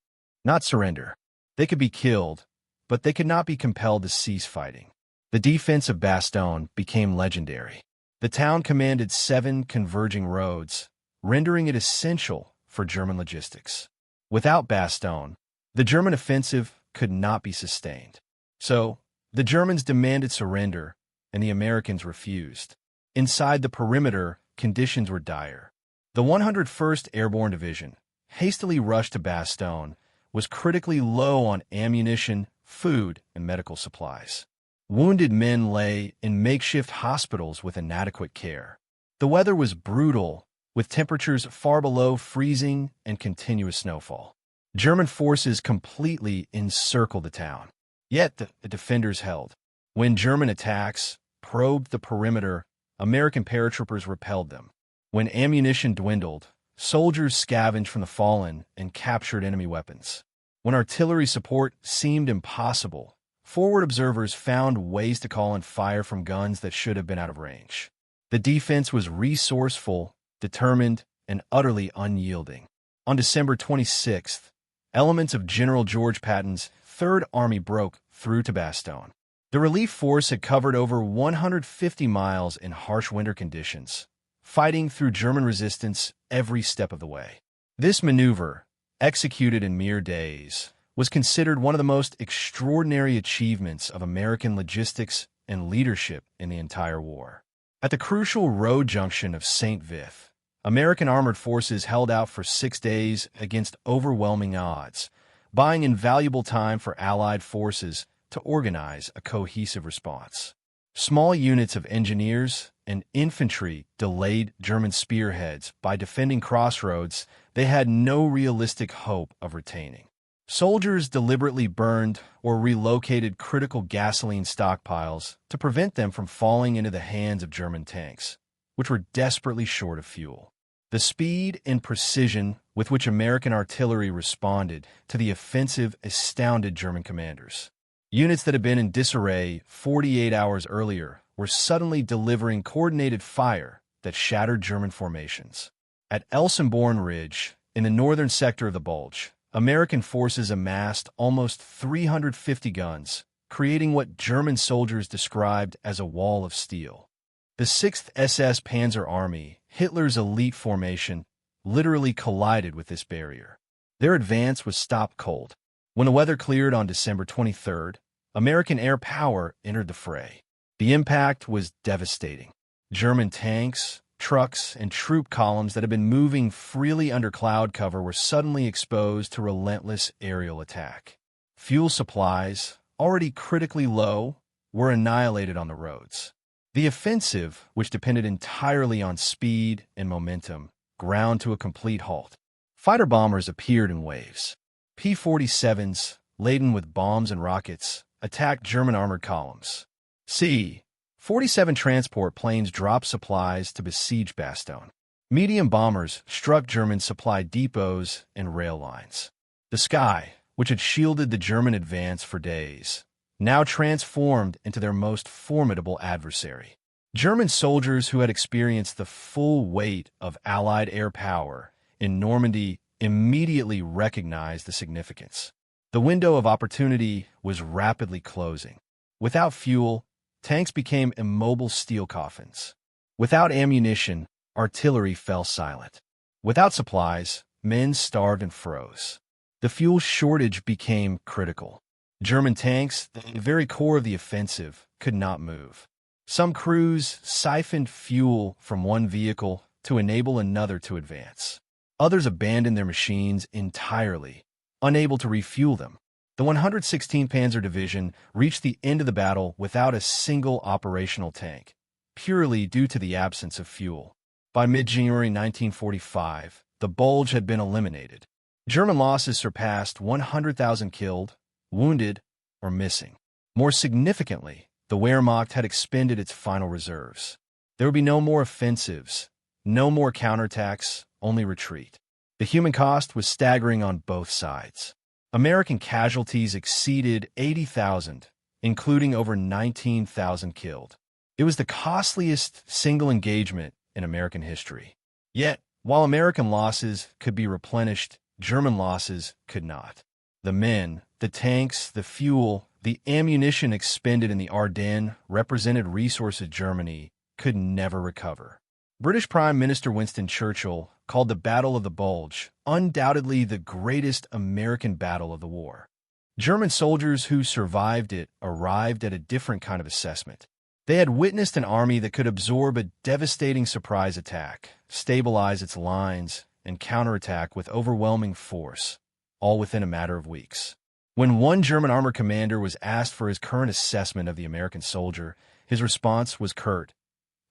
not surrender. They could be killed, but they could not be compelled to cease fighting. The defense of Bastogne became legendary. The town commanded 7 converging roads, rendering it essential for German logistics. Without Bastogne, the German offensive could not be sustained. So, the Germans demanded surrender, and the Americans refused. Inside the perimeter, conditions were dire. The 101st Airborne Division, hastily rushed to Bastogne, was critically low on ammunition, food, and medical supplies. Wounded men lay in makeshift hospitals with inadequate care. The weather was brutal, with temperatures far below freezing and continuous snowfall. German forces completely encircled the town. Yet the defenders held. When German attacks probed the perimeter, American paratroopers repelled them. When ammunition dwindled, soldiers scavenged from the fallen and captured enemy weapons. When artillery support seemed impossible, forward observers found ways to call in fire from guns that should have been out of range. The defense was resourceful, determined, and utterly unyielding. On December 26th, elements of General George Patton's Third Army broke through to Bastogne. The relief force had covered over 150 miles in harsh winter conditions, fighting through German resistance every step of the way. This maneuver, executed in mere days, was considered one of the most extraordinary achievements of American logistics and leadership in the entire war. At the crucial road junction of St. Vith, American armored forces held out for 6 days against overwhelming odds, buying invaluable time for Allied forces to organize a cohesive response. Small units of engineers and infantry delayed German spearheads by defending crossroads they had no realistic hope of retaining. Soldiers deliberately burned or relocated critical gasoline stockpiles to prevent them from falling into the hands of German tanks, which were desperately short of fuel. The speed and precision with which American artillery responded to the offensive astounded German commanders. Units that had been in disarray 48 hours earlier were suddenly delivering coordinated fire that shattered German formations. At Elsenborn Ridge, in the northern sector of the Bulge, American forces amassed almost 350 guns, creating what German soldiers described as a wall of steel. The 6th SS Panzer Army, Hitler's elite formation, literally collided with this barrier. Their advance was stopped cold. When the weather cleared on December 23rd, American air power entered the fray. The impact was devastating. German tanks, trucks, and troop columns that had been moving freely under cloud cover were suddenly exposed to relentless aerial attack. Fuel supplies, already critically low, were annihilated on the roads. The offensive, which depended entirely on speed and momentum, ground to a complete halt. Fighter bombers appeared in waves. P-47s, laden with bombs and rockets, attacked German armored columns. C-47 transport planes dropped supplies to besiege Bastogne. Medium bombers struck German supply depots and rail lines. The sky, which had shielded the German advance for days, now transformed into their most formidable adversary. German soldiers who had experienced the full weight of Allied air power in Normandy immediately recognized the significance. The window of opportunity was rapidly closing. Without fuel, tanks became immobile steel coffins. Without ammunition, artillery fell silent. Without supplies, men starved and froze. The fuel shortage became critical. German tanks, the very core of the offensive, could not move. Some crews siphoned fuel from one vehicle to enable another to advance. Others abandoned their machines entirely, unable to refuel them. The 116th Panzer Division reached the end of the battle without a single operational tank, purely due to the absence of fuel. By mid-January 1945, the Bulge had been eliminated. German losses surpassed 100,000 killed, wounded, or missing. More significantly, the Wehrmacht had expended its final reserves. There would be no more offensives, no more counterattacks, only retreat. The human cost was staggering on both sides. American casualties exceeded 80,000, including over 19,000 killed. It was the costliest single engagement in American history. Yet, while American losses could be replenished, German losses could not. The men, the tanks, the fuel, the ammunition expended in the Ardennes represented resources Germany could never recover. British Prime Minister Winston Churchill called the Battle of the Bulge undoubtedly the greatest American battle of the war. German soldiers who survived it arrived at a different kind of assessment. They had witnessed an army that could absorb a devastating surprise attack, stabilize its lines, and counterattack with overwhelming force, all within a matter of weeks. When one German armored commander was asked for his current assessment of the American soldier, his response was curt.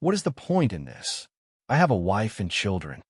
"What is the point in this? I have a wife and children."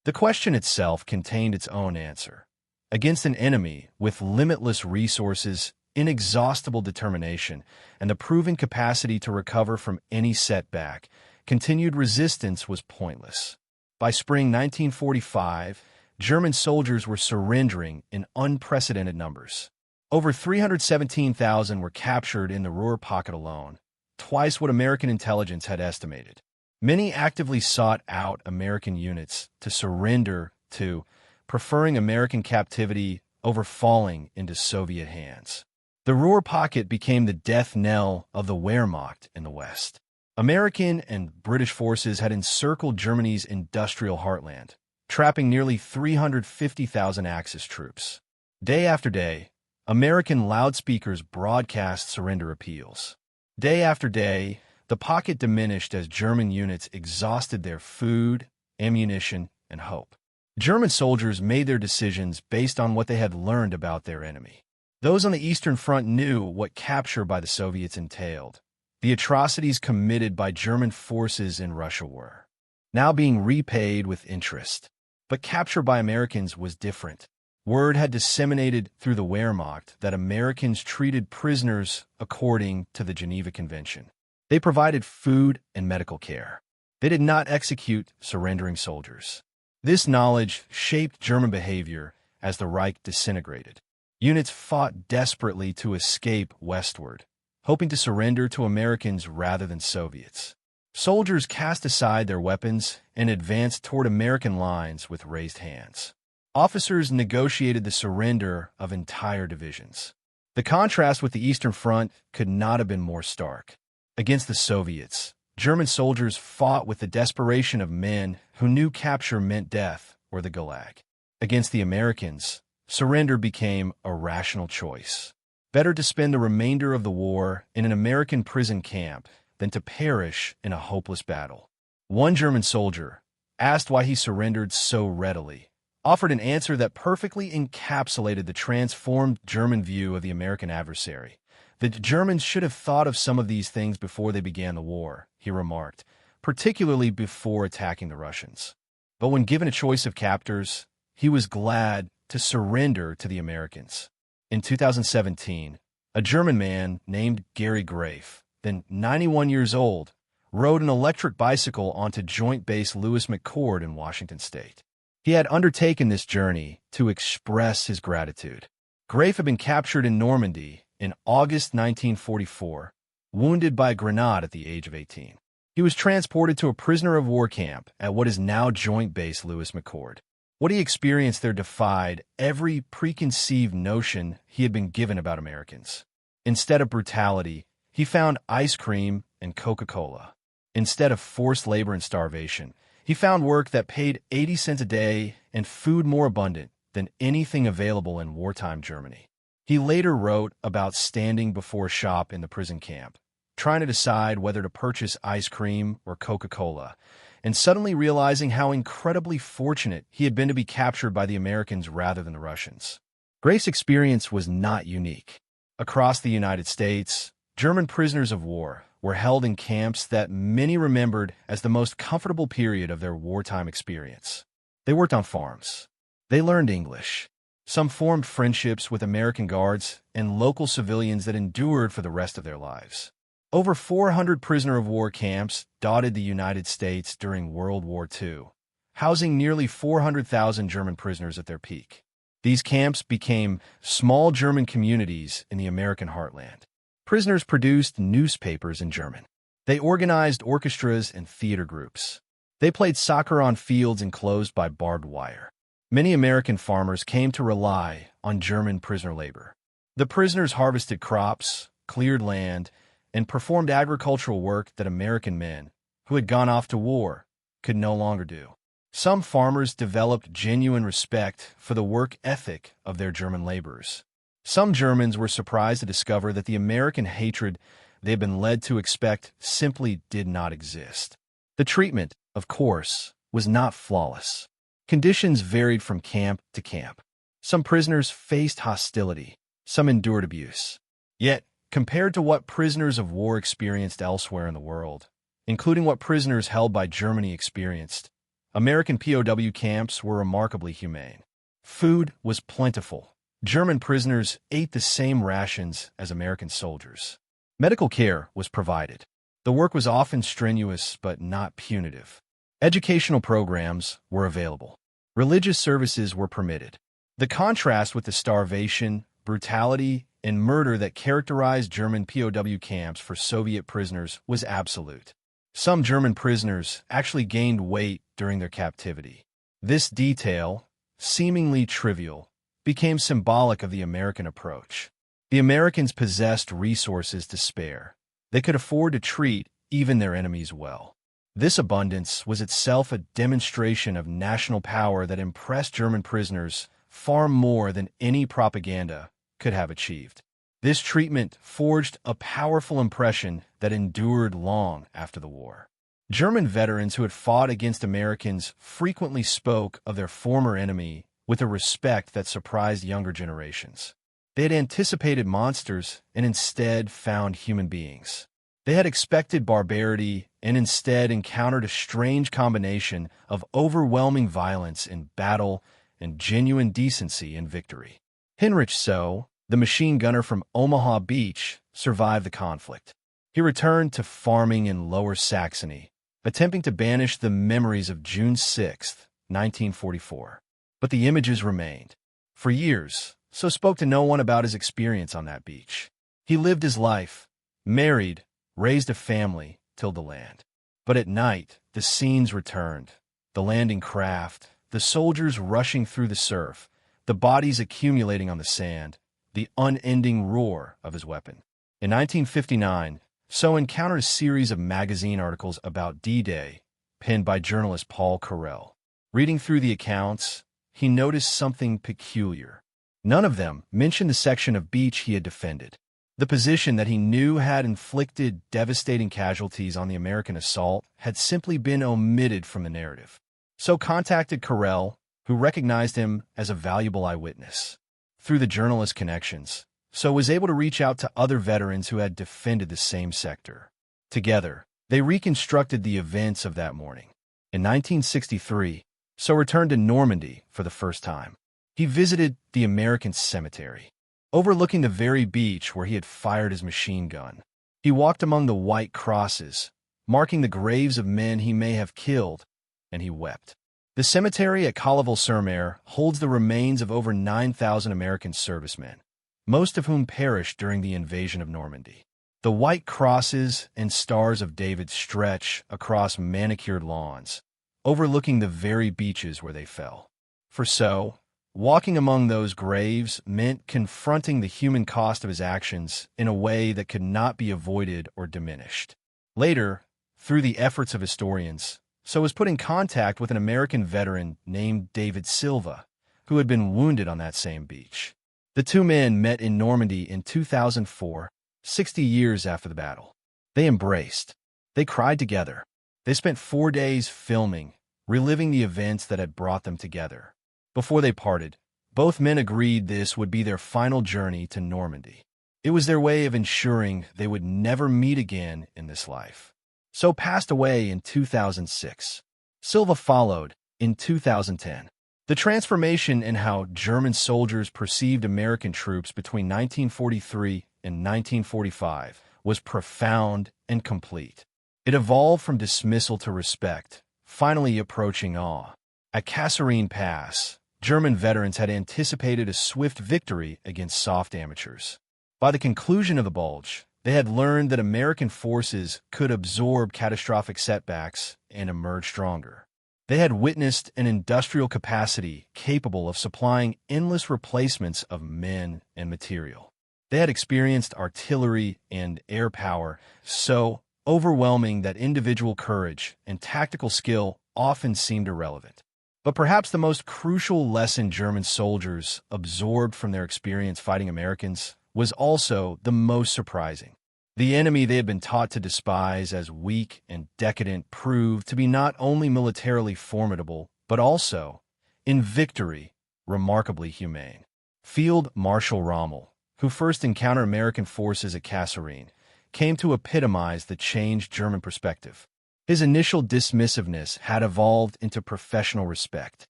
The question itself contained its own answer. Against an enemy with limitless resources, inexhaustible determination, and the proven capacity to recover from any setback, continued resistance was pointless. By spring 1945, German soldiers were surrendering in unprecedented numbers. Over 317,000 were captured in the Ruhr pocket alone, twice what American intelligence had estimated. Many actively sought out American units to surrender to, preferring American captivity over falling into Soviet hands. The Ruhr pocket became the death knell of the Wehrmacht in the West. American and British forces had encircled Germany's industrial heartland, trapping nearly 350,000 Axis troops. Day after day, American loudspeakers broadcast surrender appeals. Day after day, the pocket diminished as German units exhausted their food, ammunition, and hope. German soldiers made their decisions based on what they had learned about their enemy. Those on the Eastern Front knew what capture by the Soviets entailed. the atrocities committed by German forces in Russia were now being repaid with interest. But capture by Americans was different. Word had disseminated through the Wehrmacht that Americans treated prisoners according to the Geneva Convention. They provided food and medical care. They did not execute surrendering soldiers. This knowledge shaped German behavior as the Reich disintegrated. Units fought desperately to escape westward, hoping to surrender to Americans rather than Soviets. Soldiers cast aside their weapons and advanced toward American lines with raised hands. Officers negotiated the surrender of entire divisions. The contrast with the Eastern Front could not have been more stark. Against the Soviets, German soldiers fought with the desperation of men who knew capture meant death or the Gulag. Against the Americans, surrender became a rational choice. Better to spend the remainder of the war in an American prison camp than to perish in a hopeless battle. One German soldier, asked why he surrendered so readily, offered an answer that perfectly encapsulated the transformed German view of the American adversary. The Germans should have thought of some of these things before they began the war, he remarked, particularly before attacking the Russians. But when given a choice of captors, he was glad to surrender to the Americans. In 2017, a German man named Gary Grafe, then 91 years old, rode an electric bicycle onto Joint Base Lewis McChord in Washington state. He had undertaken this journey to express his gratitude. Grafe had been captured in Normandy in August 1944, wounded by a grenade at the age of 18. He was transported to a prisoner of war camp at what is now Joint Base Lewis McChord. What he experienced there defied every preconceived notion he had been given about Americans. Instead of brutality, he found ice cream and Coca-Cola. Instead of forced labor and starvation, he found work that paid 80 cents a day and food more abundant than anything available in wartime Germany. He later wrote about standing before a shop in the prison camp, trying to decide whether to purchase ice cream or Coca-Cola, and suddenly realizing how incredibly fortunate he had been to be captured by the Americans rather than the Russians. Grafe's experience was not unique. Across the United States, German prisoners of war were held in camps that many remembered as the most comfortable period of their wartime experience. They worked on farms. They learned English. Some formed friendships with American guards and local civilians that endured for the rest of their lives. Over 400 prisoner of war camps dotted the United States during World War II, housing nearly 400,000 German prisoners at their peak. These camps became small German communities in the American heartland. Prisoners produced newspapers in German. They organized orchestras and theater groups. They played soccer on fields enclosed by barbed wire. Many American farmers came to rely on German prisoner labor. The prisoners harvested crops, cleared land, and performed agricultural work that American men, who had gone off to war, could no longer do. Some farmers developed genuine respect for the work ethic of their German laborers. Some Germans were surprised to discover that the American hatred they had been led to expect simply did not exist. The treatment, of course, was not flawless. Conditions varied from camp to camp. Some prisoners faced hostility. Some endured abuse. Yet, compared to what prisoners of war experienced elsewhere in the world, including what prisoners held by Germany experienced, American POW camps were remarkably humane. Food was plentiful. German prisoners ate the same rations as American soldiers. Medical care was provided. The work was often strenuous but not punitive. Educational programs were available. Religious services were permitted. The contrast with the starvation, brutality, and murder that characterized German POW camps for Soviet prisoners was absolute. Some German prisoners actually gained weight during their captivity. This detail, seemingly trivial, became symbolic of the American approach. The Americans possessed resources to spare. They could afford to treat even their enemies well. This abundance was itself a demonstration of national power that impressed German prisoners far more than any propaganda could have achieved. This treatment forged a powerful impression that endured long after the war. German veterans who had fought against Americans frequently spoke of their former enemy with a respect that surprised younger generations. They had anticipated monsters and instead found human beings. They had expected barbarity and instead encountered a strange combination of overwhelming violence in battle and genuine decency in victory. Hinrich So, the machine gunner from Omaha Beach, survived the conflict. He returned to farming in Lower Saxony, attempting to banish the memories of June 6, 1944. But the images remained. For years, So spoke to no one about his experience on that beach. He lived his life, married, raised a family, tilled the land. But at night, the scenes returned. The landing craft, the soldiers rushing through the surf, the bodies accumulating on the sand, the unending roar of his weapon. In 1959, So encountered a series of magazine articles about D-Day, penned by journalist Paul Carell. Reading through the accounts, he noticed something peculiar. None of them mentioned the section of beach he had defended. The position that he knew had inflicted devastating casualties on the American assault had simply been omitted from the narrative. So contacted Carell, who recognized him as a valuable eyewitness. Through the journalist connections, So was able to reach out to other veterans who had defended the same sector. Together, they reconstructed the events of that morning. In 1963, So returned to Normandy for the first time. He visited the American cemetery, overlooking the very beach where he had fired his machine gun. He walked among the white crosses, marking the graves of men he may have killed, and he wept. The cemetery at Colleville-sur-Mer holds the remains of over 9,000 American servicemen, most of whom perished during the invasion of Normandy. The white crosses and stars of David stretch across manicured lawns, overlooking the very beaches where they fell. For So, walking among those graves meant confronting the human cost of his actions in a way that could not be avoided or diminished. Later, through the efforts of historians, So was put in contact with an American veteran named David Silva, who had been wounded on that same beach. The two men met in Normandy in 2004, 60 years after the battle. They embraced. They cried together. They spent 4 days filming, reliving the events that had brought them together. Before they parted, both men agreed this would be their final journey to Normandy. It was their way of ensuring they would never meet again in this life. So passed away in 2006. Silva followed in 2010. The transformation in how German soldiers perceived American troops between 1943 and 1945 was profound and complete. It evolved from dismissal to respect, finally approaching awe. At Kasserine Pass, German veterans had anticipated a swift victory against soft amateurs. By the conclusion of the Bulge, they had learned that American forces could absorb catastrophic setbacks and emerge stronger. They had witnessed an industrial capacity capable of supplying endless replacements of men and material. They had experienced artillery and air power so overwhelming that individual courage and tactical skill often seemed irrelevant. But perhaps the most crucial lesson German soldiers absorbed from their experience fighting Americans was also the most surprising. The enemy they had been taught to despise as weak and decadent proved to be not only militarily formidable, but also, in victory, remarkably humane. Field Marshal Rommel, who first encountered American forces at Kasserine, came to epitomize the changed German perspective. His initial dismissiveness had evolved into professional respect.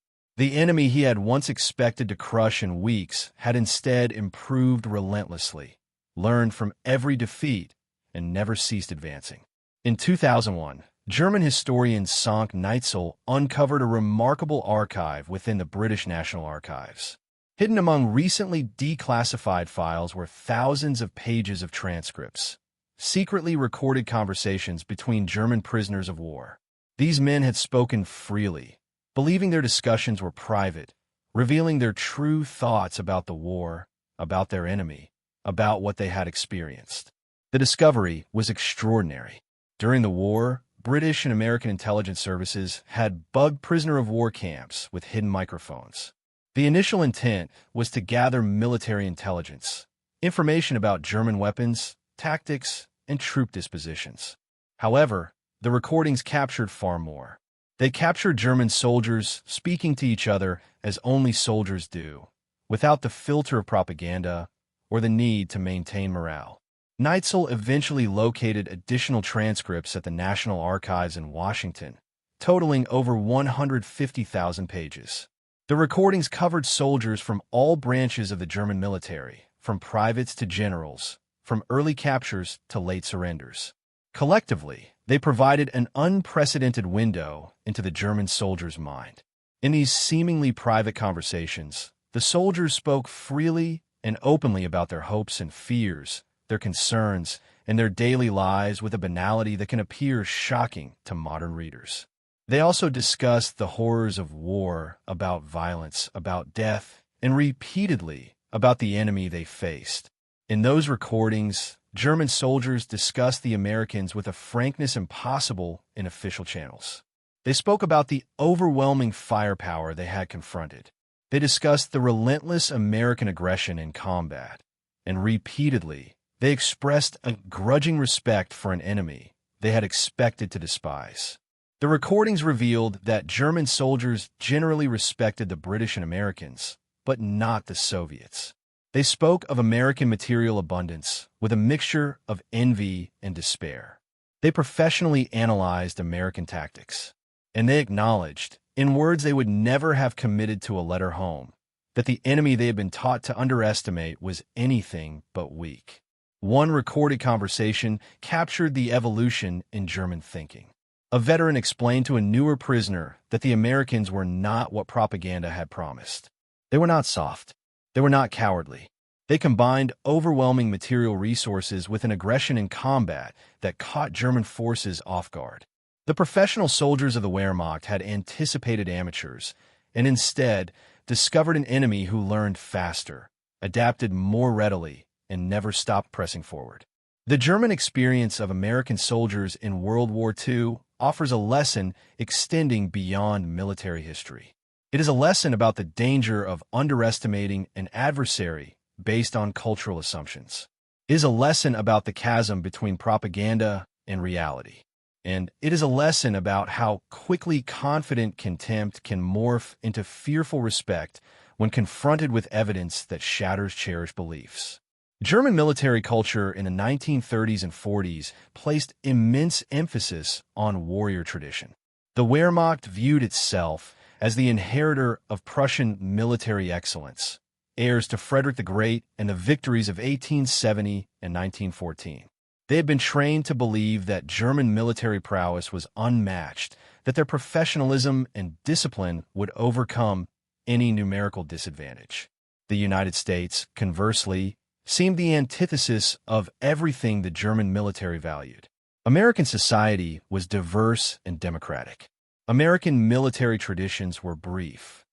The enemy he had once expected to crush in weeks had instead improved relentlessly, learned from every defeat, and never ceased advancing. In 2001, German historian Sönke Neitzel uncovered a remarkable archive within the British National Archives. Hidden among recently declassified files were thousands of pages of transcripts, secretly recorded conversations between German prisoners of war. These men had spoken freely, believing their discussions were private, revealing their true thoughts about the war, about their enemy, about what they had experienced. The discovery was extraordinary. During the war, British and American intelligence services had bugged prisoner of war camps with hidden microphones. The initial intent was to gather military intelligence, information about German weapons, tactics, and troop dispositions. However, the recordings captured far more. They captured German soldiers speaking to each other as only soldiers do, without the filter of propaganda or the need to maintain morale. Neitzel eventually located additional transcripts at the National Archives in Washington, totaling over 150,000 pages. The recordings covered soldiers from all branches of the German military, from privates to generals, from early captures to late surrenders. Collectively, they provided an unprecedented window into the German soldier's mind. In these seemingly private conversations, the soldiers spoke freely and openly about their hopes and fears, their concerns, and their daily lives with a banality that can appear shocking to modern readers. They also discussed the horrors of war, about violence, about death, and repeatedly about the enemy they faced. In those recordings, German soldiers discussed the Americans with a frankness impossible in official channels. They spoke about the overwhelming firepower they had confronted. They discussed the relentless American aggression in combat, and repeatedly, they expressed a grudging respect for an enemy they had expected to despise. The recordings revealed that German soldiers generally respected the British and Americans, but not the Soviets. They spoke of American material abundance with a mixture of envy and despair. They professionally analyzed American tactics, and they acknowledged, in words they would never have committed to a letter home, that the enemy they had been taught to underestimate was anything but weak. One recorded conversation captured the evolution in German thinking. A veteran explained to a newer prisoner that the Americans were not what propaganda had promised. They were not soft. They were not cowardly. They combined overwhelming material resources with an aggression in combat that caught German forces off guard. The professional soldiers of the Wehrmacht had anticipated amateurs and instead discovered an enemy who learned faster, adapted more readily, and never stopped pressing forward. The German experience of American soldiers in World War II offers a lesson extending beyond military history. It is a lesson about the danger of underestimating an adversary based on cultural assumptions. It is a lesson about the chasm between propaganda and reality. And it is a lesson about how quickly confident contempt can morph into fearful respect when confronted with evidence that shatters cherished beliefs. German military culture in the 1930s and 40s placed immense emphasis on warrior tradition. The Wehrmacht viewed itself as the inheritor of Prussian military excellence, heirs to Frederick the Great and the victories of 1870 and 1914. They had been trained to believe that German military prowess was unmatched, that their professionalism and discipline would overcome any numerical disadvantage. The United States, conversely, seemed the antithesis of everything the German military valued. American society was diverse and democratic. American military traditions were brief,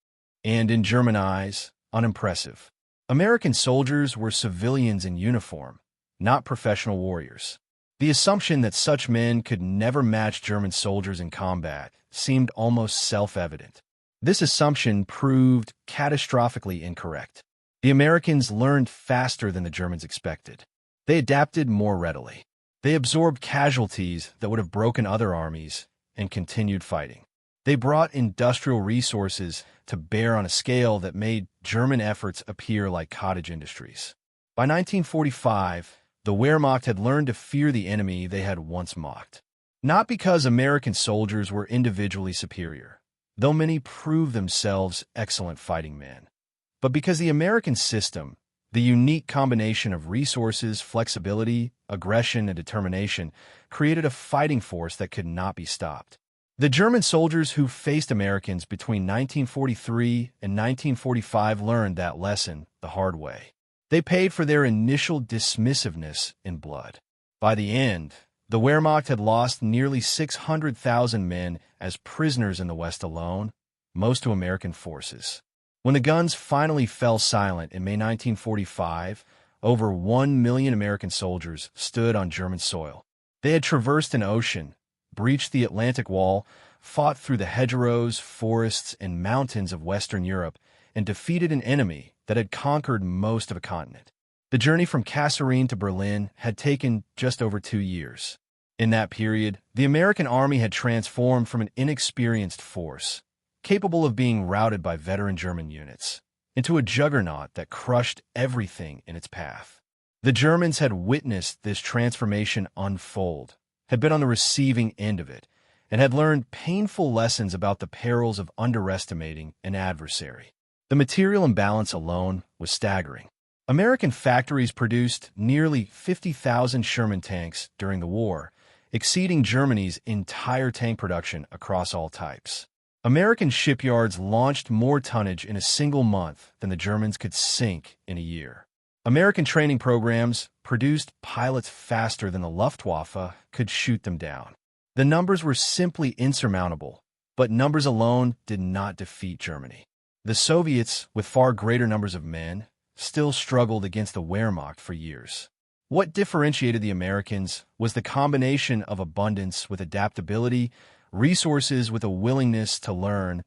and in German eyes, unimpressive. American soldiers were civilians in uniform, not professional warriors. The assumption that such men could never match German soldiers in combat seemed almost self-evident. This assumption proved catastrophically incorrect. The Americans learned faster than the Germans expected. They adapted more readily. They absorbed casualties that would have broken other armies and continued fighting. They brought industrial resources to bear on a scale that made German efforts appear like cottage industries. By 1945, the Wehrmacht had learned to fear the enemy they had once mocked. Not because American soldiers were individually superior, though many proved themselves excellent fighting men, but because the American system, the unique combination of resources, flexibility, aggression, and determination, created a fighting force that could not be stopped. The German soldiers who faced Americans between 1943 and 1945 learned that lesson the hard way. They paid for their initial dismissiveness in blood. By the end, the Wehrmacht had lost nearly 600,000 men as prisoners in the West alone, most to American forces. When the guns finally fell silent in May 1945, over 1 million American soldiers stood on German soil. They had traversed an ocean, breached the Atlantic Wall, fought through the hedgerows, forests, and mountains of Western Europe, and defeated an enemy that had conquered most of a continent. The journey from Kasserine to Berlin had taken just over 2 years. In that period, the American army had transformed from an inexperienced force, capable of being routed by veteran German units, into a juggernaut that crushed everything in its path. The Germans had witnessed this transformation unfold, had been on the receiving end of it, and had learned painful lessons about the perils of underestimating an adversary. The material imbalance alone was staggering. American factories produced nearly 50,000 Sherman tanks during the war, exceeding Germany's entire tank production across all types. American shipyards launched more tonnage in a single month than the Germans could sink in a year. American training programs produced pilots faster than the Luftwaffe could shoot them down. The numbers were simply insurmountable, but numbers alone did not defeat Germany. The Soviets, with far greater numbers of men, still struggled against the Wehrmacht for years. What differentiated the Americans was the combination of abundance with adaptability, resources with a willingness to learn,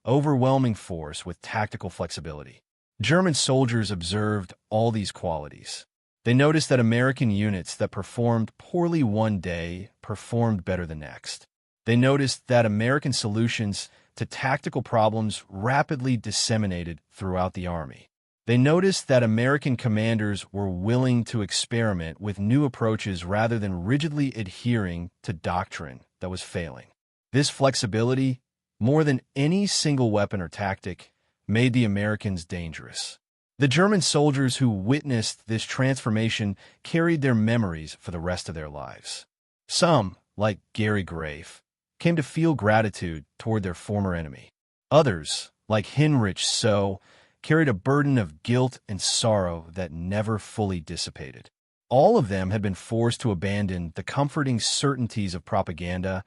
overwhelming force with tactical flexibility. German soldiers observed all these qualities. They noticed that American units that performed poorly one day performed better the next. They noticed that American solutions to tactical problems rapidly disseminated throughout the army. They noticed that American commanders were willing to experiment with new approaches rather than rigidly adhering to doctrine that was failing. This flexibility, more than any single weapon or tactic, made the Americans dangerous. The German soldiers who witnessed this transformation carried their memories for the rest of their lives. Some, like Gary Grafe, came to feel gratitude toward their former enemy. Others, like Heinrich So, carried a burden of guilt and sorrow that never fully dissipated. All of them had been forced to abandon the comforting certainties of propaganda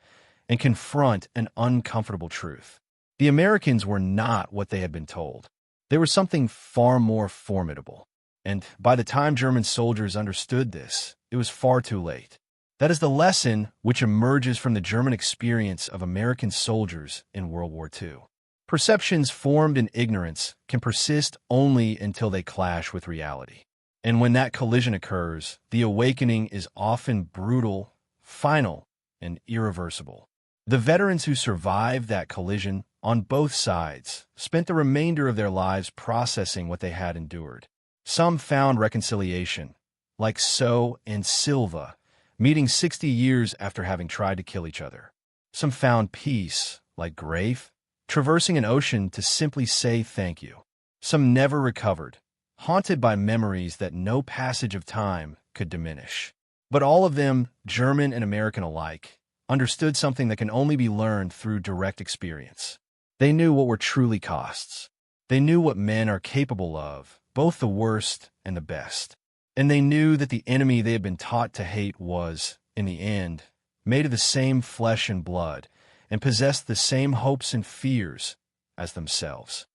and confront an uncomfortable truth. The Americans were not what they had been told. They were something far more formidable. And by the time German soldiers understood this, it was far too late. That is the lesson which emerges from the German experience of American soldiers in World War II. Perceptions formed in ignorance can persist only until they clash with reality. And when that collision occurs, the awakening is often brutal, final, and irreversible. The veterans who survived that collision on both sides spent the remainder of their lives processing what they had endured. Some found reconciliation, like So and Silva, meeting 60 years after having tried to kill each other. Some found peace, like Grafe, traversing an ocean to simply say thank you. Some never recovered, haunted by memories that no passage of time could diminish. But all of them, German and American alike, understood something that can only be learned through direct experience. They knew what were truly costs. They knew what men are capable of, both the worst and the best. And they knew that the enemy they had been taught to hate was, in the end, made of the same flesh and blood, and possessed the same hopes and fears as themselves.